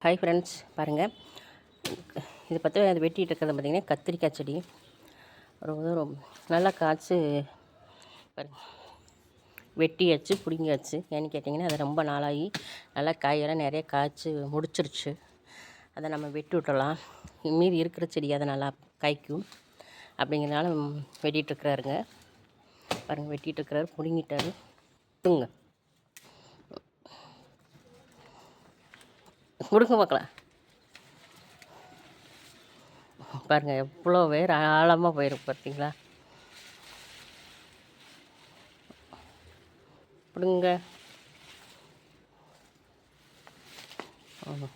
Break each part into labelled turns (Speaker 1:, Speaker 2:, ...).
Speaker 1: Hi friends, பாருங்கள். இது பார்த்து அது வெட்டிகிட்டு இருக்கிறது பார்த்திங்கன்னா கத்திரிக்காய் செடி ரொம்ப நல்லா காய்ச்சி வெட்டியாச்சு பிடுங்கியாச்சு. ஏன்னு கேட்டிங்கன்னா அது ரொம்ப நாளாகி நல்லா காயெல்லாம் நிறைய காய்ச்சி முடிச்சிருச்சு. அதை நம்ம வெட்டி விட்டலாம். மீதி இருக்கிற செடி அதை நல்லா காய்க்கும் அப்படிங்கிறனால வெட்டிகிட்ருக்குறாருங்க. பாருங்கள், வெட்டிகிட்ருக்கிறாரு, பிடுங்கிட்டாரு. கொடுங்க கொடுங்க பார்க்கலாம். பாருங்கள், எவ்வளோ வேர் ஆழமாக போயிருக்கு பார்த்தீங்களா. பிடுங்க.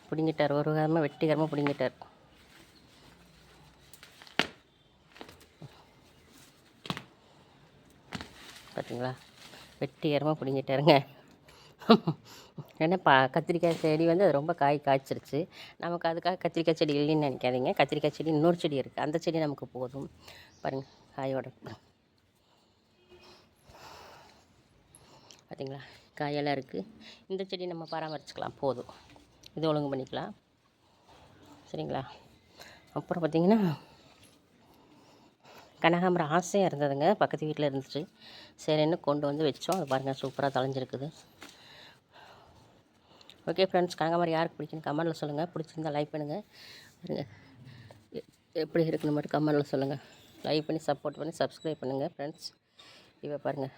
Speaker 1: பிடுங்கிட்டார், ஒரு காரமாக வெட்டிகரமாக பிடுங்கிட்டார். பார்த்தீங்களா, வெட்டிகரமாக பிடுங்கிட்டாருங்க. ஏன்னா கத்திரிக்காய் செடி வந்து அது ரொம்ப காய்ச்சிருச்சு. நமக்கு அதுக்காக கத்திரிக்காய் செடி இல்லைன்னு நினைக்காதீங்க. கத்திரிக்காய் செடி இன்னொரு செடி இருக்குது, அந்த செடி நமக்கு போதும். பாருங்கள், காயோட பார்த்தீங்களா, காயெல்லாம் இருக்குது. இந்த செடி நம்ம பராமரிச்சுக்கலாம், போதும். இது ஒழுங்கு பண்ணிக்கலாம், சரிங்களா. அப்புறம் பார்த்திங்கன்னா கனகாம்பரம் ஆசையாக இருந்ததுங்க, பக்கத்து வீட்டில் இருந்துச்சு. சரின்னு கொண்டு வந்து வச்சோம். அது பாருங்கள், சூப்பராக தளைஞ்சிருக்குது. ஓகே ஃப்ரெண்ட்ஸ், கனகாம்பரம் யாருக்கு பிடிக்குன்னு கமெண்டில் சொல்லுங்கள். பிடிச்சிருந்தால் லைக் பண்ணுங்கள். எப்படி இருக்குன்னு மட்டும் கமெண்டில் சொல்லுங்கள். லைக் பண்ணி சப்போர்ட் பண்ணி சப்ஸ்கிரைப் பண்ணுங்கள் ஃப்ரெண்ட்ஸ். இப்போ பாருங்கள்,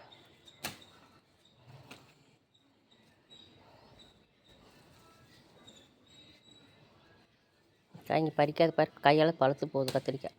Speaker 1: காய்ங்க பறிக்காத கையால் பழுத்து போகுது கத்திரிக்காய்.